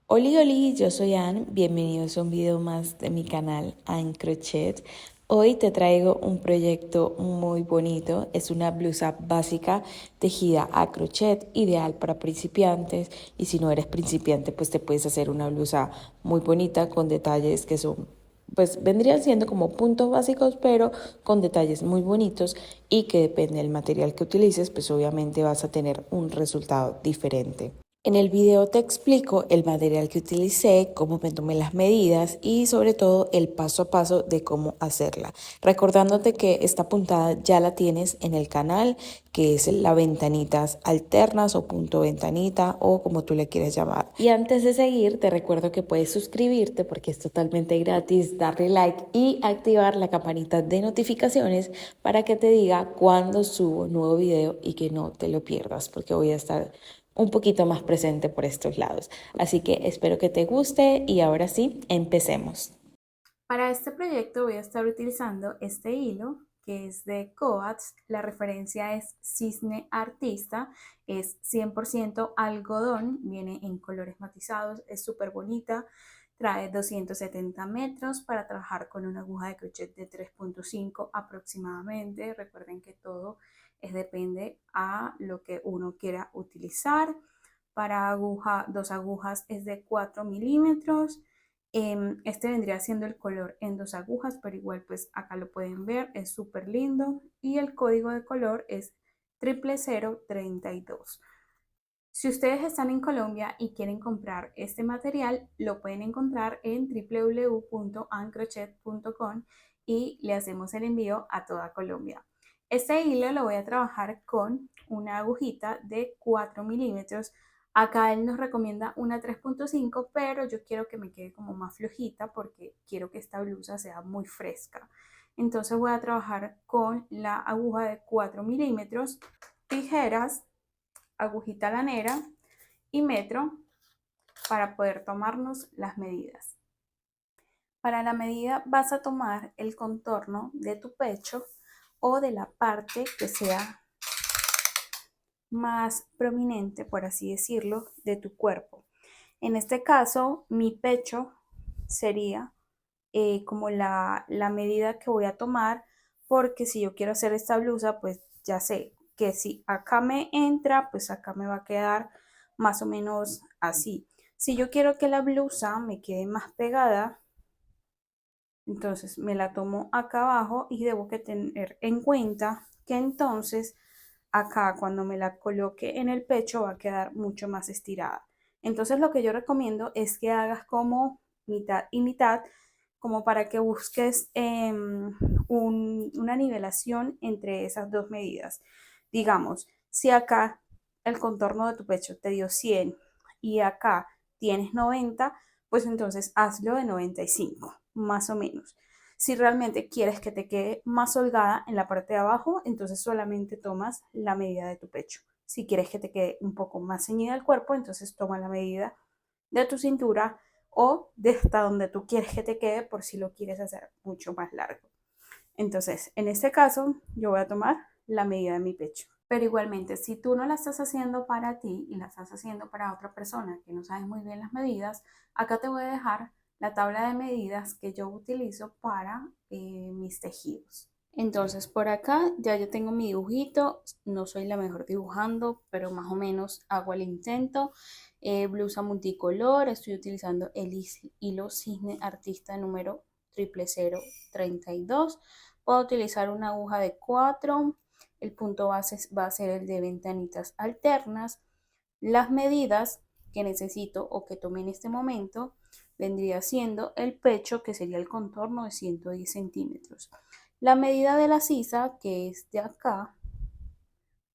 Oli, oli, yo soy Anne, bienvenidos a un video más de mi canal Anne Crochet. Hoy te traigo un proyecto muy bonito, es una blusa básica tejida a crochet, ideal para principiantes, y si no eres principiante pues te puedes hacer una blusa muy bonita con detalles que son, pues vendrían siendo como puntos básicos, pero con detalles muy bonitos, y que depende del material que utilices pues obviamente vas a tener un resultado diferente. En el video te explico el material que utilicé, cómo me tomé las medidas y sobre todo el paso a paso de cómo hacerla. Recordándote que esta puntada ya la tienes en el canal, que es la ventanitas alternas o punto ventanita o como tú le quieres llamar. Y antes de seguir te recuerdo que puedes suscribirte porque es totalmente gratis, darle like y activar la campanita de notificaciones para que te diga cuando subo un nuevo video y que no te lo pierdas, porque voy a estar un poquito más presente por estos lados. Así que espero que te guste y ahora sí, empecemos. Para este proyecto voy a estar utilizando este hilo que es de Coats. La referencia es Cisne Artista, es 100% algodón, viene en colores matizados, es súper bonita, trae 270 metros para trabajar con una aguja de crochet de 3.5 aproximadamente. Recuerden que todo depende a lo que uno quiera utilizar. Para dos agujas es de 4 milímetros. Este vendría siendo el color en dos agujas, pero igual pues acá lo pueden ver, es súper lindo. Y el código de color es 00032. Si ustedes están en Colombia y quieren comprar este material, lo pueden encontrar en www.ancrochet.com y le hacemos el envío a toda Colombia. Este hilo lo voy a trabajar con una agujita de 4 milímetros. Acá él nos recomienda una 3.5, pero yo quiero que me quede como más flojita porque quiero que esta blusa sea muy fresca. Entonces voy a trabajar con la aguja de 4 milímetros, tijeras, agujita lanera y metro para poder tomarnos las medidas. Para la medida vas a tomar el contorno de tu pecho o de la parte que sea más prominente, por así decirlo, de tu cuerpo. En este caso, mi pecho sería como la medida que voy a tomar, porque si yo quiero hacer esta blusa, pues ya sé que si acá me entra, pues acá me va a quedar más o menos así. Si yo quiero que la blusa me quede más pegada, entonces me la tomo acá abajo y debo que tener en cuenta que entonces acá cuando me la coloque en el pecho va a quedar mucho más estirada. Entonces lo que yo recomiendo es que hagas como mitad y mitad, como para que busques una nivelación entre esas dos medidas. Digamos, si acá el contorno de tu pecho te dio 100 y acá tienes 90, pues entonces hazlo de 95, más o menos. Si realmente quieres que te quede más holgada en la parte de abajo, entonces solamente tomas la medida de tu pecho. Si quieres que te quede un poco más ceñida el cuerpo, entonces toma la medida de tu cintura o de hasta donde tú quieres que te quede por si lo quieres hacer mucho más largo. Entonces, en este caso, yo voy a tomar la medida de mi pecho. Pero igualmente, si tú no la estás haciendo para ti y la estás haciendo para otra persona que no sabes muy bien las medidas, acá te voy a dejar la tabla de medidas que yo utilizo para mis tejidos. Entonces por acá ya yo tengo mi dibujito, no soy la mejor dibujando, pero más o menos hago el intento. Blusa multicolor, estoy utilizando el hilo Cisne Artista número 00032. Puedo utilizar una aguja de 4, el punto base va a ser el de ventanitas alternas. Las medidas que necesito o que tomé en este momento vendría siendo el pecho, que sería el contorno de 110 centímetros. La medida de la sisa, que es de acá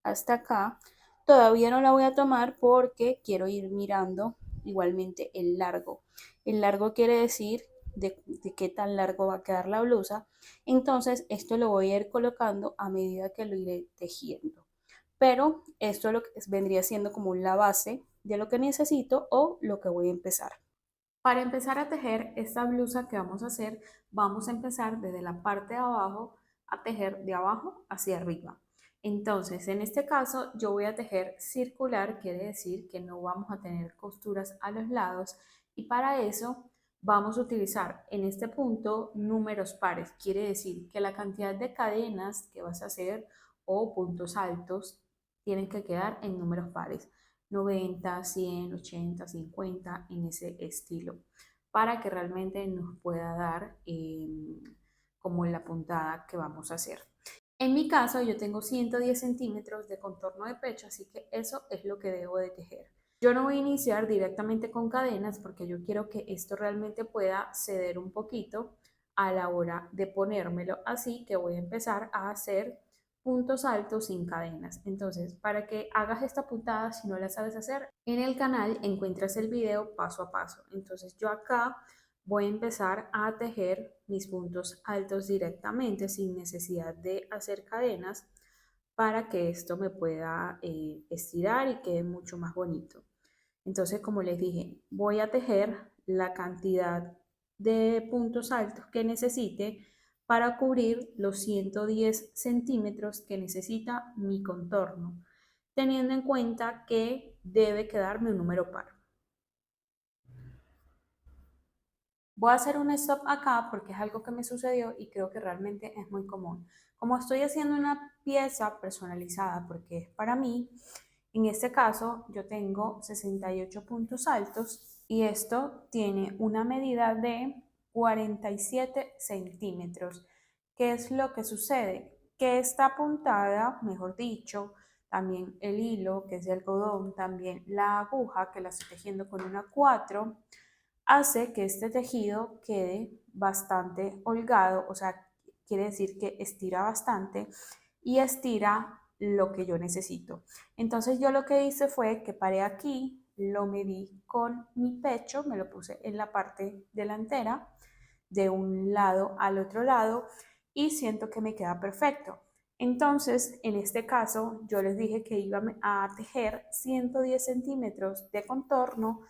hasta acá, todavía no la voy a tomar porque quiero ir mirando igualmente el largo. El largo quiere decir de qué tan largo va a quedar la blusa. Entonces esto lo voy a ir colocando a medida que lo iré tejiendo. Pero esto lo que vendría siendo como la base de lo que necesito o lo que voy a empezar. Para empezar a tejer esta blusa que vamos a hacer, vamos a empezar desde la parte de abajo a tejer de abajo hacia arriba. Entonces, en este caso, yo voy a tejer circular, quiere decir que no vamos a tener costuras a los lados y para eso vamos a utilizar en este punto números pares, quiere decir que la cantidad de cadenas que vas a hacer o puntos altos tienen que quedar en números pares, 90, 100, 80, 50, en ese estilo, para que realmente nos pueda dar como la puntada que vamos a hacer. En mi caso, yo tengo 110 centímetros de contorno de pecho, así que eso es lo que debo de tejer. Yo no voy a iniciar directamente con cadenas porque yo quiero que esto realmente pueda ceder un poquito a la hora de ponérmelo, así que voy a empezar a hacer puntos altos sin cadenas. Entonces, para que hagas esta puntada, si no la sabes hacer, en el canal encuentras el video paso a paso. Entonces, yo acá voy a empezar a tejer mis puntos altos directamente sin necesidad de hacer cadenas para que esto me pueda estirar y quede mucho más bonito. Entonces, como les dije, voy a tejer la cantidad de puntos altos que necesite para cubrir los 110 centímetros que necesita mi contorno, teniendo en cuenta que debe quedarme un número par. Voy a hacer un stop acá porque es algo que me sucedió y creo que realmente es muy común. Como estoy haciendo una pieza personalizada porque es para mí, en este caso yo tengo 68 puntos altos y esto tiene una medida de 47 centímetros. ¿Qué es lo que sucede? Que esta puntada, mejor dicho, también el hilo, que es de algodón, también la aguja, que la estoy tejiendo con una 4, hace que este tejido quede bastante holgado, o sea, quiere decir que estira bastante y estira lo que yo necesito. Entonces yo lo que hice fue que paré aquí, lo medí con mi pecho, me lo puse en la parte delantera, de un lado al otro lado y siento que me queda perfecto. Entonces, en este caso, yo les dije que iba a tejer 110 centímetros de contorno,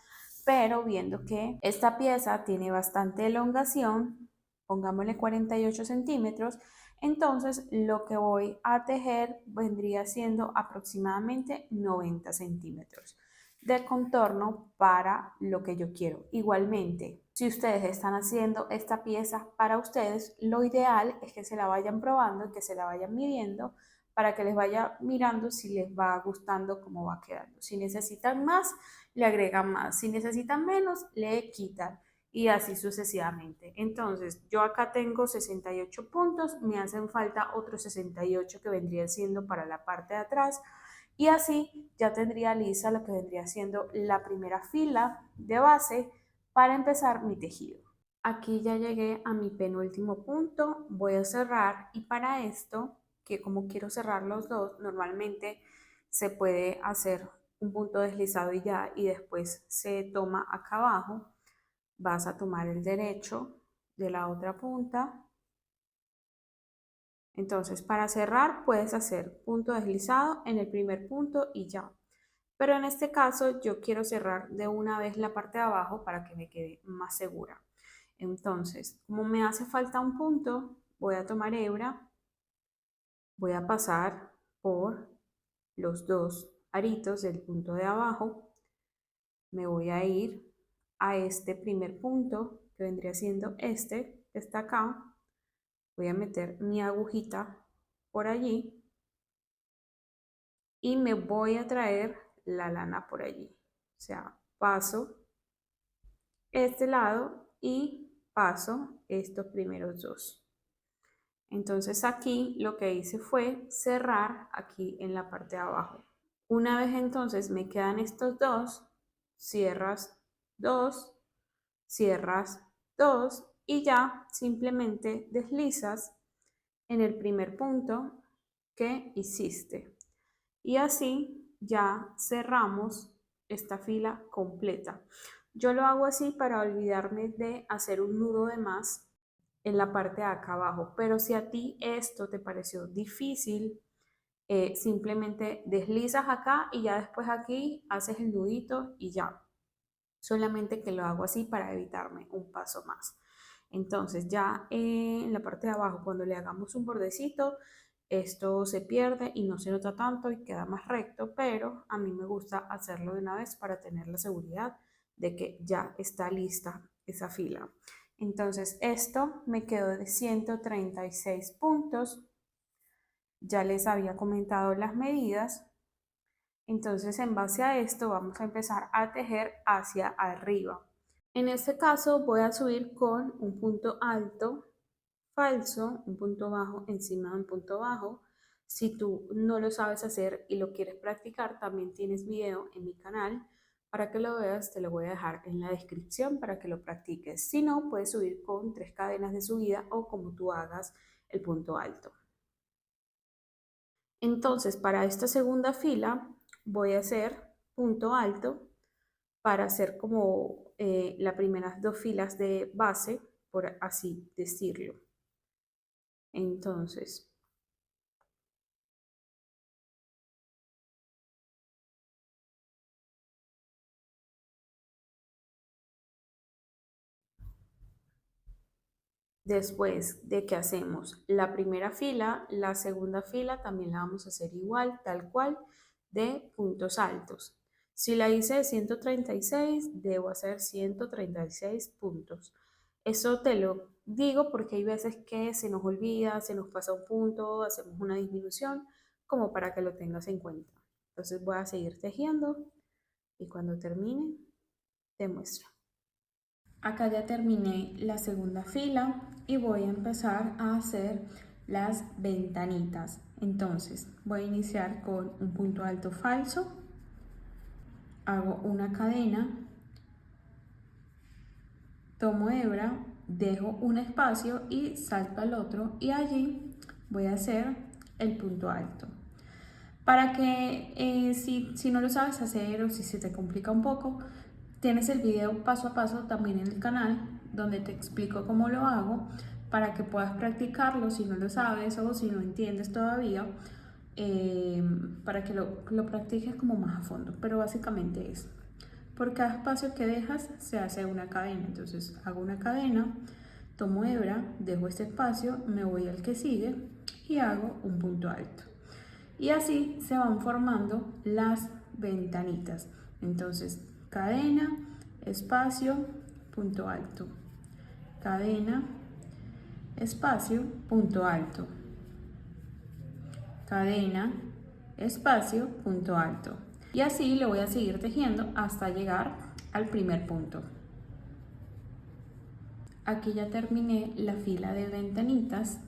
pero viendo que esta pieza tiene bastante elongación, pongámosle 48 centímetros, entonces lo que voy a tejer vendría siendo aproximadamente 90 centímetros de contorno para lo que yo quiero. Igualmente, si ustedes están haciendo esta pieza para ustedes, lo ideal es que se la vayan probando y que se la vayan midiendo para que les vaya mirando si les va gustando cómo va quedando. Si necesitan más, le agregan más. Si necesitan menos, le quitan y así sucesivamente. Entonces, yo acá tengo 68 puntos, me hacen falta otros 68 que vendrían siendo para la parte de atrás y así ya tendría lisa lo que vendría siendo la primera fila de base para empezar mi tejido. Aquí ya llegué a mi penúltimo punto, voy a cerrar y para esto, que como quiero cerrar los dos, normalmente se puede hacer un punto deslizado y ya, y después se toma acá abajo, vas a tomar el derecho de la otra punta. Entonces, para cerrar puedes hacer punto deslizado en el primer punto y ya. Pero en este caso yo quiero cerrar de una vez la parte de abajo para que me quede más segura. Entonces, como me hace falta un punto, voy a tomar hebra, voy a pasar por los dos aritos del punto de abajo, me voy a ir a este primer punto que vendría siendo este que está acá, voy a meter mi agujita por allí y me voy a traer la lana por allí. O sea, paso este lado y paso estos primeros dos. Entonces aquí lo que hice fue cerrar aquí en la parte de abajo. Una vez entonces me quedan estos dos, cierras dos, cierras dos y ya simplemente deslizas en el primer punto que hiciste. Y así ya cerramos esta fila completa. Yo lo hago así para olvidarme de hacer un nudo de más en la parte de acá abajo, pero si a ti esto te pareció difícil, simplemente deslizas acá y ya después aquí haces el nudito y ya. Solamente que lo hago así para evitarme un paso más. Entonces ya en la parte de abajo, cuando le hagamos un bordecito, esto se pierde y no se nota tanto y queda más recto, pero a mí me gusta hacerlo de una vez para tener la seguridad de que ya está lista esa fila. Entonces esto me quedó de 136 puntos. Ya les había comentado las medidas. Entonces en base a esto vamos a empezar a tejer hacia arriba. En este caso voy a subir con un punto alto falso, un punto bajo encima de un punto bajo. Si tú no lo sabes hacer y lo quieres practicar, también tienes video en mi canal para que lo veas. Te lo voy a dejar en la descripción para que lo practiques. Si no, puedes subir con 3 cadenas de subida o como tú hagas el punto alto. Entonces, para esta segunda fila voy a hacer punto alto para hacer como las primeras 2 filas de base, por así decirlo. Entonces, después de que hacemos la primera fila, la segunda fila también la vamos a hacer igual, tal cual, de puntos altos. Si la hice de 136, debo hacer 136 puntos. Eso te lo digo porque hay veces que se nos olvida, se nos pasa un punto, hacemos una disminución, como para que lo tengas en cuenta. Entonces voy a seguir tejiendo y cuando termine, te muestro. Acá ya terminé la segunda fila y voy a empezar a hacer las ventanitas. Entonces voy a iniciar con un punto alto falso, hago una cadena, tomo hebra, dejo un espacio y salto al otro y allí voy a hacer el punto alto. Para que si no lo sabes hacer o si se te complica un poco, tienes el video paso a paso también en el canal donde te explico cómo lo hago para que puedas practicarlo si no lo sabes o si no entiendes todavía, para que lo practiques como más a fondo. Pero básicamente es, por cada espacio que dejas se hace una cadena. Entonces hago una cadena, tomo hebra, dejo este espacio, me voy al que sigue y hago un punto alto. Y así se van formando las ventanitas. Entonces, cadena, espacio, punto alto. Cadena, espacio, punto alto. Cadena, espacio, punto alto. Y así lo voy a seguir tejiendo hasta llegar al primer punto. Aquí ya terminé la fila de ventanitas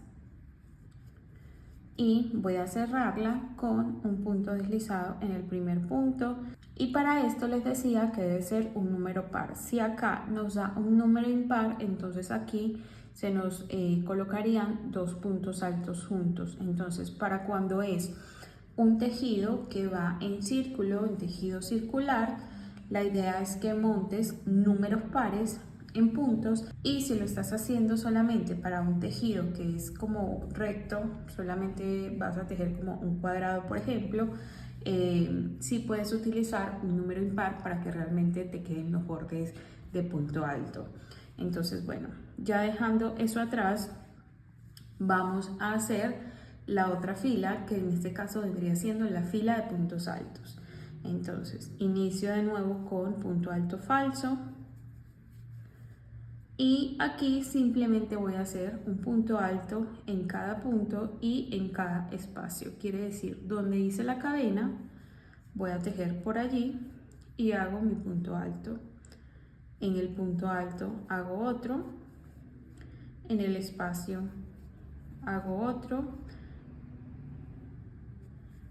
y voy a cerrarla con un punto deslizado en el primer punto. Y para esto les decía que debe ser un número par. Si acá nos da un número impar, entonces aquí se nos colocarían 2 puntos altos juntos. Entonces, para cuando es un tejido que va en círculo, en tejido circular, la idea es que montes números pares en puntos, y si lo estás haciendo solamente para un tejido que es como recto, solamente vas a tejer como un cuadrado, por ejemplo, sí puedes utilizar un número impar para que realmente te queden los bordes de punto alto. Entonces, bueno, ya dejando eso atrás, vamos a hacer la otra fila, que en este caso vendría siendo la fila de puntos altos. Entonces, inicio de nuevo con punto alto falso. Y aquí simplemente voy a hacer un punto alto en cada punto y en cada espacio. Quiere decir, donde hice la cadena, voy a tejer por allí y hago mi punto alto. En el punto alto hago otro. En el espacio hago otro.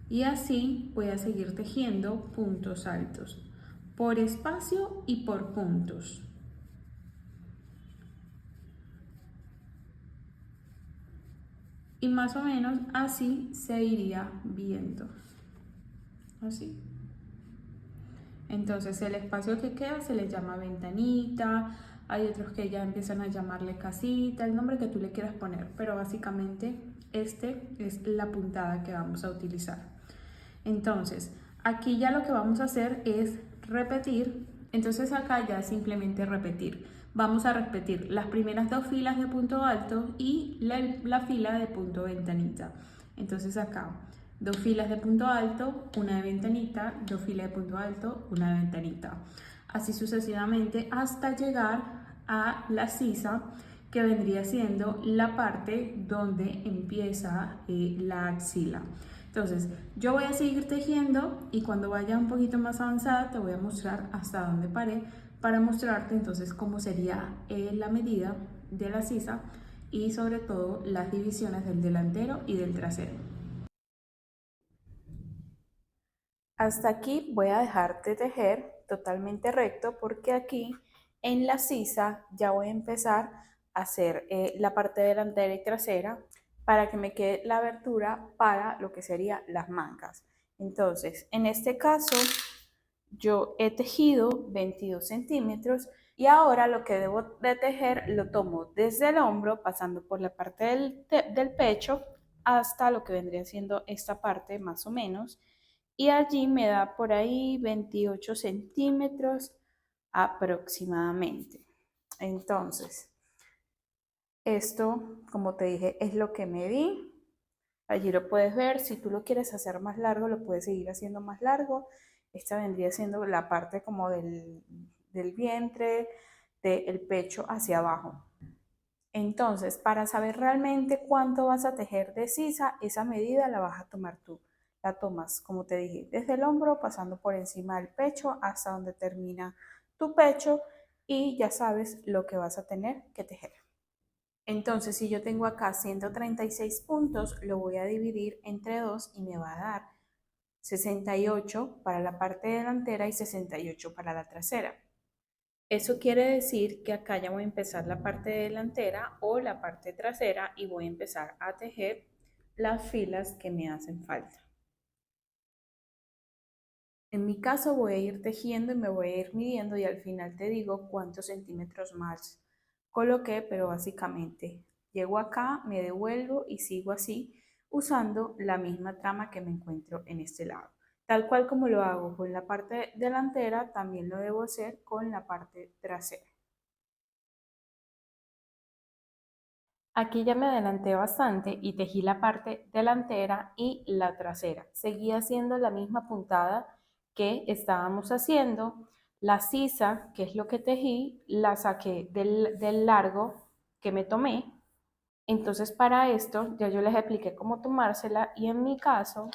Y así voy a seguir tejiendo puntos altos por espacio y por puntos. Y más o menos así se iría viendo. Así. Entonces el espacio que queda se le llama ventanita, hay otros que ya empiezan a llamarle casita, el nombre que tú le quieras poner, pero básicamente este es la puntada que vamos a utilizar. Entonces aquí ya lo que vamos a hacer es repetir, entonces acá ya simplemente repetir. Vamos a repetir las primeras 2 filas de punto alto y la fila de punto ventanita. Entonces acá, 2 filas de punto alto, una de ventanita, 2 filas de punto alto, una de ventanita. Así sucesivamente hasta llegar a la sisa, que vendría siendo la parte donde empieza la axila. Entonces, yo voy a seguir tejiendo y cuando vaya un poquito más avanzada te voy a mostrar hasta dónde paré para mostrarte entonces cómo sería la medida de la sisa y sobre todo las divisiones del delantero y del trasero. Hasta aquí voy a dejar de tejer totalmente recto porque aquí en la sisa ya voy a empezar a hacer la parte delantera y trasera para que me quede la abertura para lo que serían las mangas. Entonces, en este caso, yo he tejido 22 centímetros y ahora lo que debo de tejer lo tomo desde el hombro, pasando por la parte del pecho hasta lo que vendría siendo esta parte más o menos. Y allí me da por ahí 28 centímetros aproximadamente. Entonces, esto, como te dije, es lo que medí. Allí lo puedes ver. Si tú lo quieres hacer más largo, lo puedes seguir haciendo más largo. Esta vendría siendo la parte como del vientre, del pecho hacia abajo. Entonces, para saber realmente cuánto vas a tejer de sisa, esa medida la vas a tomar tú. La tomas, como te dije, desde el hombro, pasando por encima del pecho hasta donde termina tu pecho y ya sabes lo que vas a tener que tejer. Entonces, si yo tengo acá 136 puntos, lo voy a dividir entre 2 y me va a dar 68 para la parte delantera y 68 para la trasera. Eso quiere decir que acá ya voy a empezar la parte delantera o la parte trasera y voy a empezar a tejer las filas que me hacen falta. En mi caso voy a ir tejiendo y me voy a ir midiendo y al final te digo cuántos centímetros más coloqué, pero básicamente llego acá, me devuelvo y sigo así usando la misma trama que me encuentro en este lado. Tal cual como lo hago con la parte delantera, también lo debo hacer con la parte trasera. Aquí ya me adelanté bastante y tejí la parte delantera y la trasera. Seguí haciendo la misma puntada que estábamos haciendo. La sisa, que es lo que tejí, la saqué del largo que me tomé. Entonces para esto ya yo les expliqué cómo tomársela y en mi caso,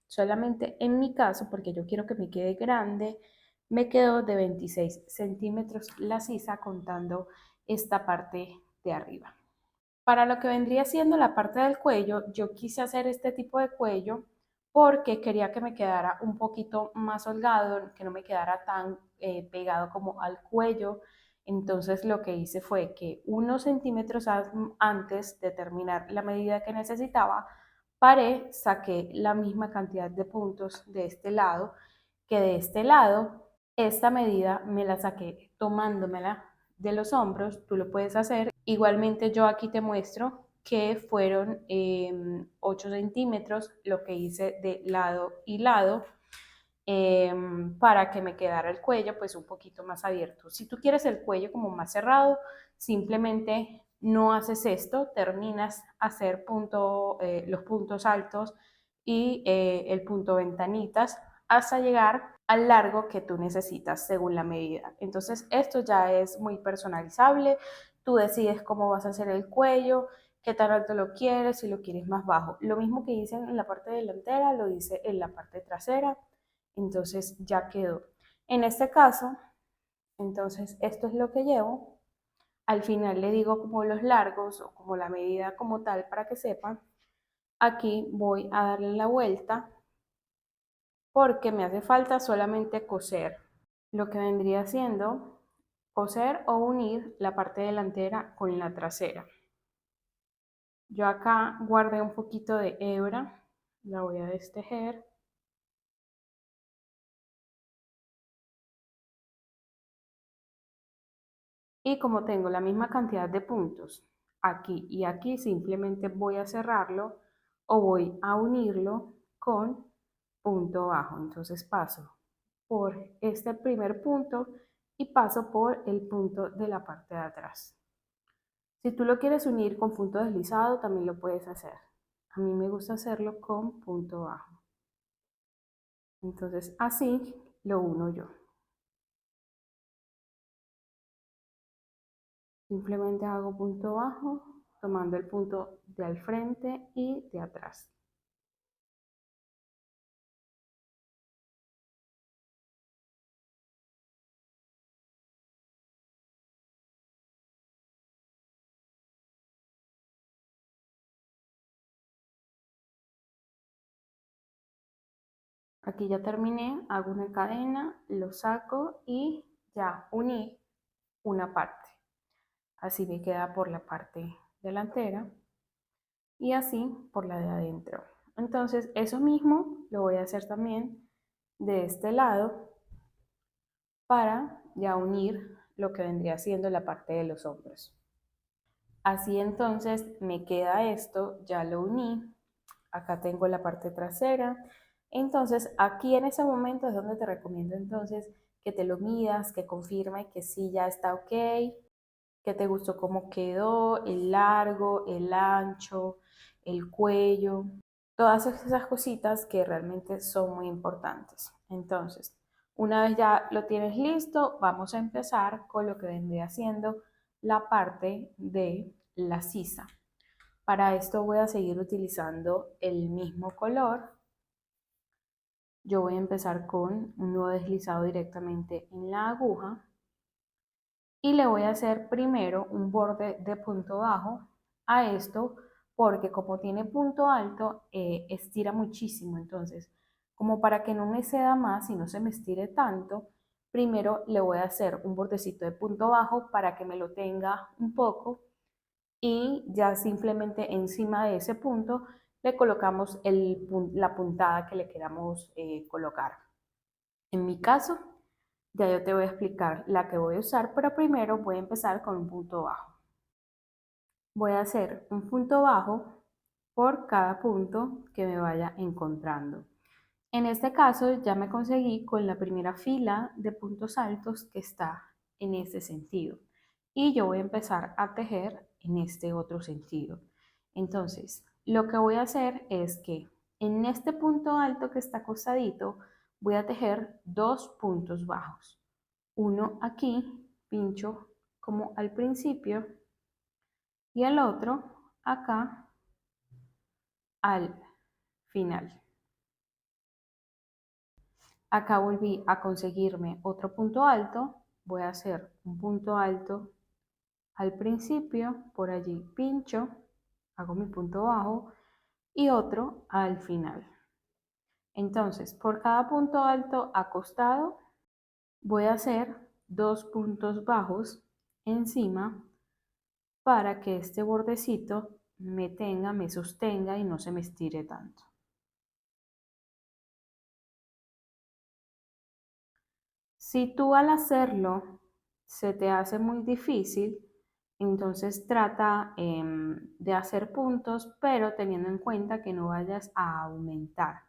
solamente en mi caso, porque yo quiero que me quede grande, me quedó de 26 centímetros la sisa contando esta parte de arriba. Para lo que vendría siendo la parte del cuello, yo quise hacer este tipo de cuello porque quería que me quedara un poquito más holgado, que no me quedara tan pegado como al cuello. Entonces lo que hice fue que unos centímetros antes de terminar la medida que necesitaba, paré, saqué la misma cantidad de puntos de este lado que de este lado. Esta medida me la saqué tomándomela de los hombros, tú lo puedes hacer. Igualmente yo aquí te muestro que fueron 8 centímetros lo que hice de lado y lado para que me quedara el cuello pues un poquito más abierto. Si tú quieres el cuello como más cerrado, simplemente no haces esto, terminas hacer los puntos altos y el punto ventanitas hasta llegar al largo que tú necesitas según la medida. Entonces esto ya es muy personalizable, tú decides cómo vas a hacer el cuello, qué tan alto lo quieres, si lo quieres más bajo. Lo mismo que hice en la parte delantera, lo hice en la parte trasera, entonces ya quedó. En este caso, entonces esto es lo que llevo. Al final le digo como los largos o como la medida como tal para que sepan. Aquí voy a darle la vuelta porque me hace falta solamente coser. Lo que vendría siendo coser o unir la parte delantera con la trasera. Yo acá guardé un poquito de hebra, la voy a destejer. Y como tengo la misma cantidad de puntos aquí y aquí, simplemente voy a cerrarlo o voy a unirlo con punto bajo. Entonces paso por este primer punto y paso por el punto de la parte de atrás. Si tú lo quieres unir con punto deslizado, también lo puedes hacer. A mí me gusta hacerlo con punto bajo. Entonces así lo uno yo. Simplemente hago punto bajo, tomando el punto de al frente y de atrás. Aquí ya terminé, hago una cadena, lo saco y ya uní una parte. Así me queda por la parte delantera y así por la de adentro. Entonces eso mismo lo voy a hacer también de este lado para ya unir lo que vendría siendo la parte de los hombros. Así entonces me queda esto, ya lo uní. Acá tengo la parte trasera. Entonces aquí en ese momento es donde te recomiendo entonces que te lo midas, que confirme que sí ya está ok, que te gustó cómo quedó, el largo, el ancho, el cuello, todas esas cositas que realmente son muy importantes. Entonces, una vez ya lo tienes listo, vamos a empezar con lo que vendría siendo la parte de la sisa. Para esto voy a seguir utilizando el mismo color. Yo voy a empezar con un nudo deslizado directamente en la aguja y le voy a hacer primero un borde de punto bajo a esto porque como tiene punto alto estira muchísimo, entonces como para que no me ceda más y no se me estire tanto, primero le voy a hacer un bordecito de punto bajo para que me lo tenga un poco y ya simplemente encima de ese punto le colocamos la puntada que le queramos colocar. En mi caso, ya yo te voy a explicar la que voy a usar, pero primero voy a empezar con un punto bajo. Voy a hacer un punto bajo por cada punto que me vaya encontrando. En este caso ya me conseguí con la primera fila de puntos altos que está en este sentido y yo voy a empezar a tejer en este otro sentido. Entonces, lo que voy a hacer es que en este punto alto que está acostadito voy a tejer dos puntos bajos. Uno aquí, pincho como al principio y el otro acá al final. Acá volví a conseguirme otro punto alto, voy a hacer un punto alto al principio, por allí pincho, hago mi punto bajo y otro al final. Entonces, por cada punto alto acostado, voy a hacer dos puntos bajos encima para que este bordecito me sostenga y no se me estire tanto. Si tú al hacerlo se te hace muy difícil, entonces trata de hacer puntos, pero teniendo en cuenta que no vayas a aumentar,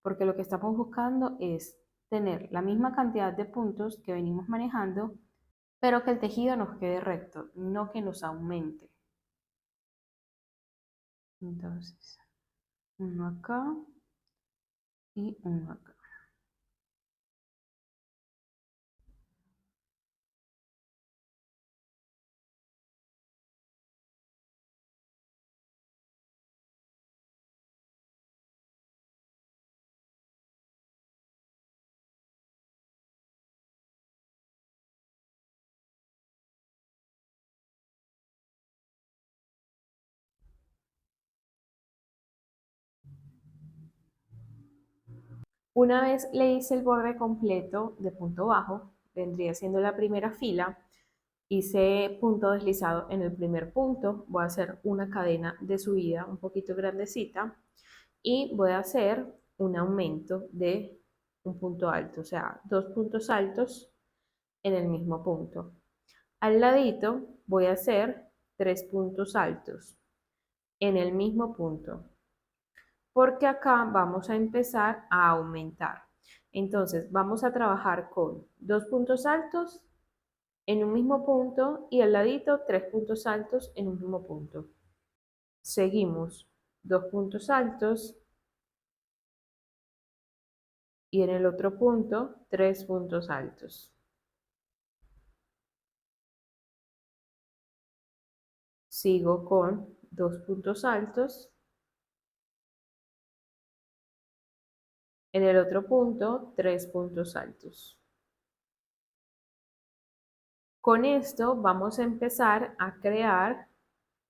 porque lo que estamos buscando es tener la misma cantidad de puntos que venimos manejando, pero que el tejido nos quede recto, no que nos aumente. Entonces, uno acá y uno acá. Una vez le hice el borde completo de punto bajo, vendría siendo la primera fila, hice punto deslizado en el primer punto, voy a hacer una cadena de subida un poquito grandecita y voy a hacer un aumento de un punto alto, o sea, dos puntos altos en el mismo punto. Al ladito voy a hacer tres puntos altos en el mismo punto, porque acá vamos a empezar a aumentar. Entonces vamos a trabajar con dos puntos altos en un mismo punto y al ladito tres puntos altos en un mismo punto. Seguimos 2 puntos altos y en el otro punto 3 puntos altos. Sigo con 2 puntos altos. En el otro punto 3 puntos altos. Con esto vamos a empezar a crear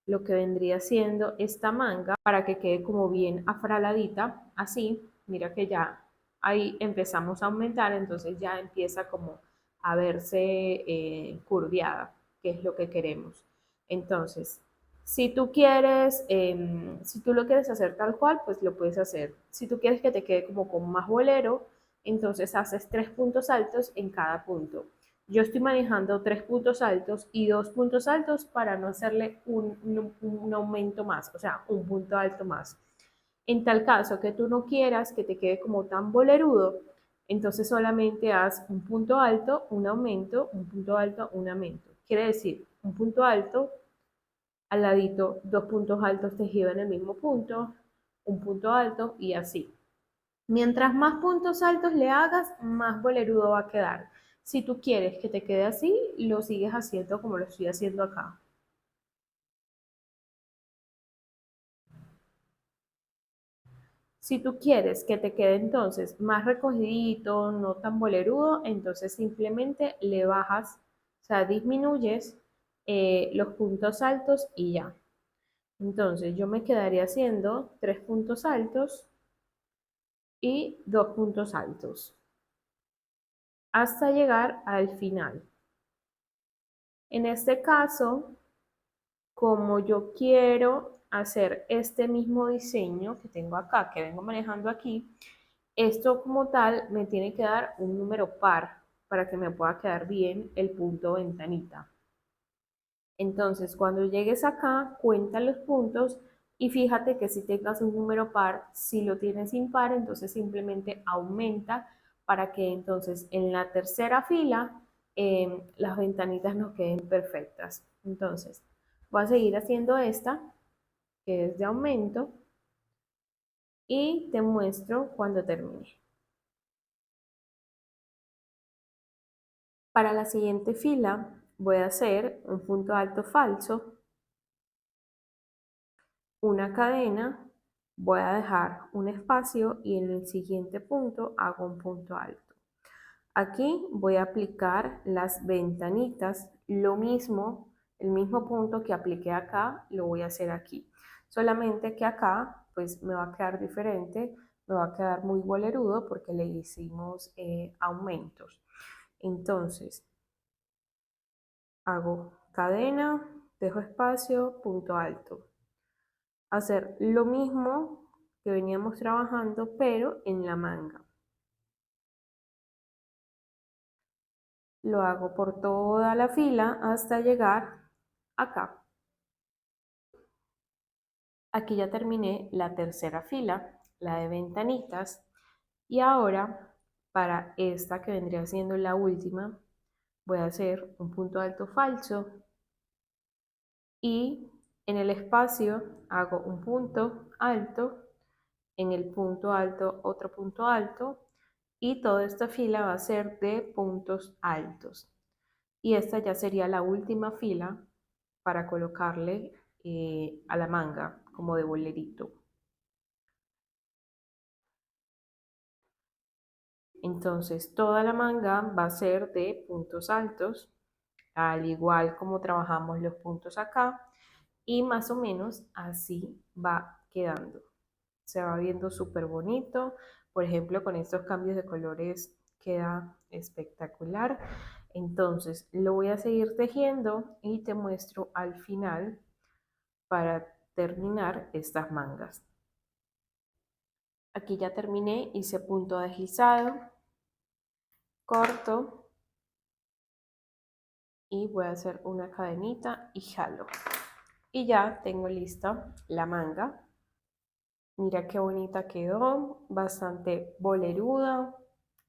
lo que vendría siendo esta manga para que quede como bien afraladita, así. Mira que ya ahí empezamos a aumentar, entonces ya empieza como a verse curviada, que es lo que queremos. Entonces, si tú quieres, si tú lo quieres hacer tal cual, pues lo puedes hacer. Si tú quieres que te quede como con más bolero, entonces haces 3 puntos altos en cada punto. Yo estoy manejando 3 puntos altos y 2 puntos altos para no hacerle un aumento más, o sea, un punto alto más. En tal caso que tú no quieras que te quede como tan bolerudo, entonces solamente haz un punto alto, un aumento, un punto alto, un aumento. Quiere decir, un punto alto, al ladito, 2 puntos altos tejidos en el mismo punto, un punto alto y así. Mientras más puntos altos le hagas, más bolerudo va a quedar. Si tú quieres que te quede así, lo sigues haciendo como lo estoy haciendo acá. Si tú quieres que te quede entonces más recogidito, no tan bolerudo, entonces simplemente le bajas, o sea, disminuyes los puntos altos y ya. Entonces yo me quedaría haciendo 3 puntos altos y 2 puntos altos hasta llegar al final. En este caso, como yo quiero hacer este mismo diseño que tengo acá, que vengo manejando aquí, esto como tal me tiene que dar un número par para que me pueda quedar bien el punto ventanita. Entonces, cuando llegues acá, cuenta los puntos y fíjate que si tengas un número par, si lo tienes impar, entonces simplemente aumenta para que entonces en la tercera fila las ventanitas nos queden perfectas. Entonces, voy a seguir haciendo esta, que es de aumento, y te muestro cuando termine. Para la siguiente fila voy a hacer un punto alto falso, una cadena, voy a dejar un espacio y en el siguiente punto hago un punto alto. Aquí voy a aplicar las ventanitas, lo mismo, el mismo punto que apliqué acá, lo voy a hacer aquí. Solamente que acá, pues me va a quedar diferente, me va a quedar muy bolerudo porque le hicimos aumentos. Entonces, hago cadena, dejo espacio, punto alto. Hacer lo mismo que veníamos trabajando, pero en la manga. Lo hago por toda la fila hasta llegar acá. Aquí ya terminé la tercera fila, la de ventanitas, y ahora para esta que vendría siendo la última, voy a hacer un punto alto falso y en el espacio hago un punto alto, en el punto alto otro punto alto y toda esta fila va a ser de puntos altos. Y esta ya sería la última fila para colocarle a la manga como de bolerito. Entonces toda la manga va a ser de puntos altos, al igual como trabajamos los puntos acá, y más o menos así va quedando. Se va viendo súper bonito. Por ejemplo, con estos cambios de colores queda espectacular. Entonces lo voy a seguir tejiendo y te muestro al final para terminar estas mangas. Aquí ya terminé, hice punto deslizado, corto y voy a hacer una cadenita y jalo. Y ya tengo lista la manga. Mira qué bonita quedó, bastante boleruda.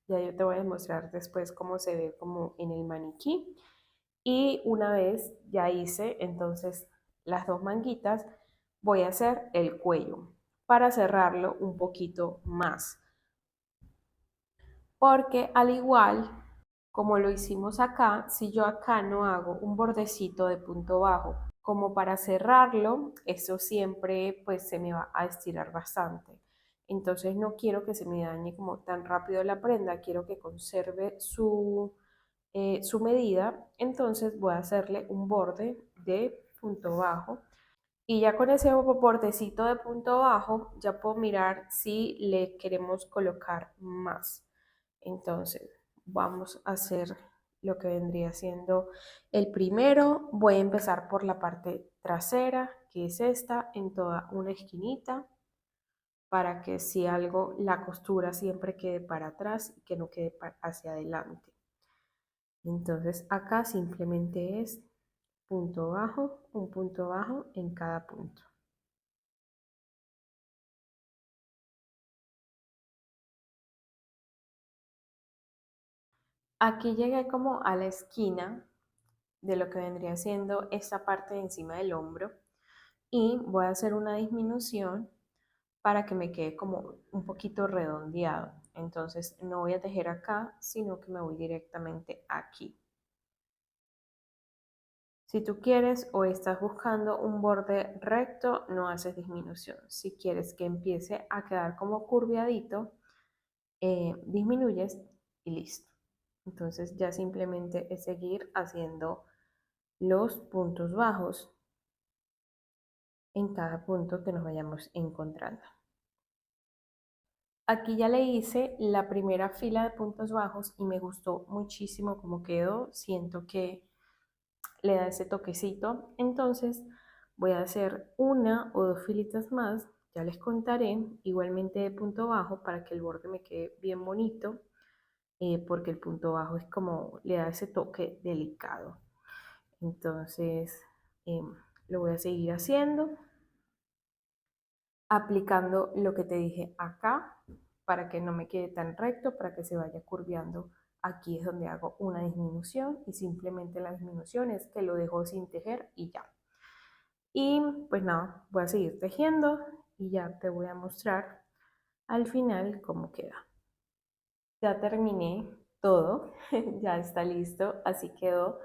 Ya yo te voy a mostrar después cómo se ve como en el maniquí. Y una vez ya hice entonces las dos manguitas, voy a hacer el cuello. para cerrarlo un poquito más. Porque al igual como lo hicimos acá, si yo acá no hago un bordecito de punto bajo como para cerrarlo, eso siempre pues se me va a estirar bastante. Entonces no quiero que se me dañe como tan rápido la prenda, quiero que conserve su medida. Entonces voy a hacerle un borde de punto bajo. Y ya con ese bordecito de punto bajo, ya puedo mirar si le queremos colocar más. Entonces, vamos a hacer lo que vendría siendo el primero. Voy a empezar por la parte trasera, que es esta, en toda una esquinita, para que si algo, la costura siempre quede para atrás y que no quede hacia adelante. Entonces, acá simplemente es punto bajo, un punto bajo en cada punto. Aquí llegué como a la esquina de lo que vendría siendo esta parte de encima del hombro y voy a hacer una disminución para que me quede como un poquito redondeado. Entonces no voy a tejer acá, sino que me voy directamente aquí. Si tú quieres o estás buscando un borde recto, no haces disminución. Si quieres que empiece a quedar como curviadito, disminuyes y listo. Entonces ya simplemente es seguir haciendo los puntos bajos en cada punto que nos vayamos encontrando. Aquí ya le hice la primera fila de puntos bajos y me gustó muchísimo cómo quedó. Siento que le da ese toquecito. Entonces voy a hacer una o dos filitas más. Ya les contaré, igualmente de punto bajo para que el borde me quede bien bonito. Porque el punto bajo es como le da ese toque delicado. Entonces lo voy a seguir haciendo, aplicando lo que te dije acá para que no me quede tan recto, para que se vaya curveando. Aquí es donde hago una disminución y simplemente la disminución es que lo dejo sin tejer y ya. Y pues nada, voy a seguir tejiendo y ya te voy a mostrar al final cómo queda. Ya terminé todo, ya está listo, así quedó.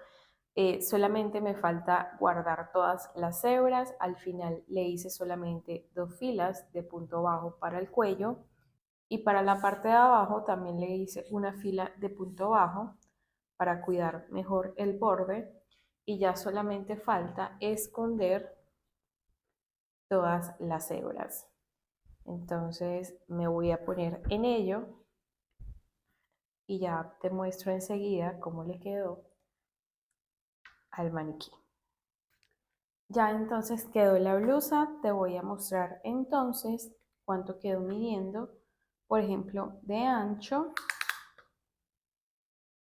Solamente me falta guardar todas las hebras. Al final le hice solamente 2 filas de punto bajo para el cuello y para la parte de abajo también le hice una fila de punto bajo para cuidar mejor el borde y ya solamente falta esconder todas las hebras. Entonces me voy a poner en ello y ya te muestro enseguida cómo le quedó al maniquí. Ya entonces quedó la blusa, te voy a mostrar entonces cuánto quedó midiendo. Por ejemplo, de ancho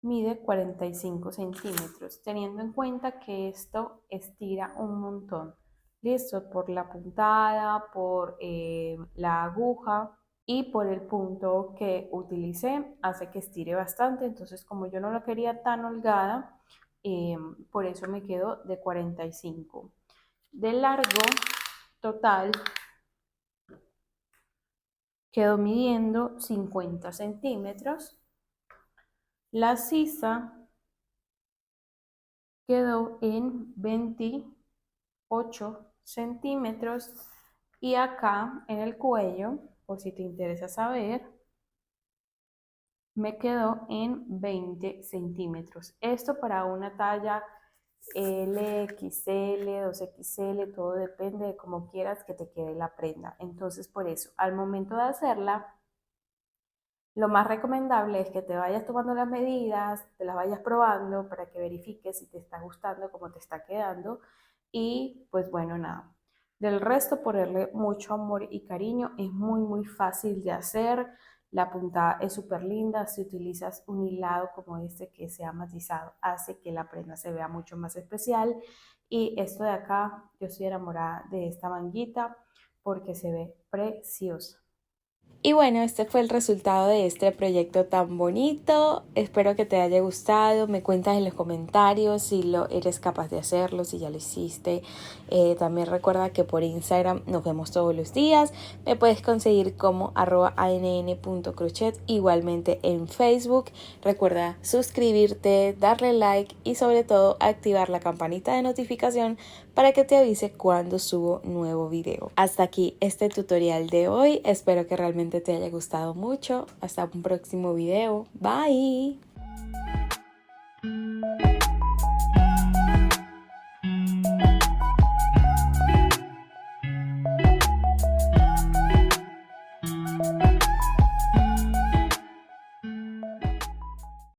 mide 45 centímetros, teniendo en cuenta que esto estira un montón. Listo, por la puntada, por la aguja y por el punto que utilicé, hace que estire bastante. Entonces, como yo no lo quería tan holgada, por eso me quedó de 45. De largo total quedó midiendo 50 centímetros. La sisa quedó en 28 centímetros y acá en el cuello, por si te interesa saber, me quedó en 20 centímetros. Esto para una talla L, XL, 2XL, todo depende de cómo quieras que te quede la prenda. Entonces, por eso, al momento de hacerla, lo más recomendable es que te vayas tomando las medidas, te las vayas probando para que verifiques si te está gustando, cómo te está quedando. Y pues bueno, nada. Del resto, ponerle mucho amor y cariño. Es muy fácil de hacer. La puntada es súper linda. Si utilizas un hilado como este que sea matizado, hace que la prenda se vea mucho más especial. Y esto de acá, yo estoy enamorada de esta manguita porque se ve preciosa. Y bueno, este fue el resultado de este proyecto tan bonito. Espero que te haya gustado. Me cuentas en los comentarios si lo eres capaz de hacerlo, si ya lo hiciste. También recuerda que por Instagram nos vemos todos los días. Me puedes conseguir como @ann.crochet. Igualmente en Facebook. Recuerda suscribirte, darle like y sobre todo activar la campanita de notificación para que te avise cuando subo nuevo video. Hasta aquí este tutorial de hoy. Espero que realmente te haya gustado mucho. Hasta un próximo video. Bye.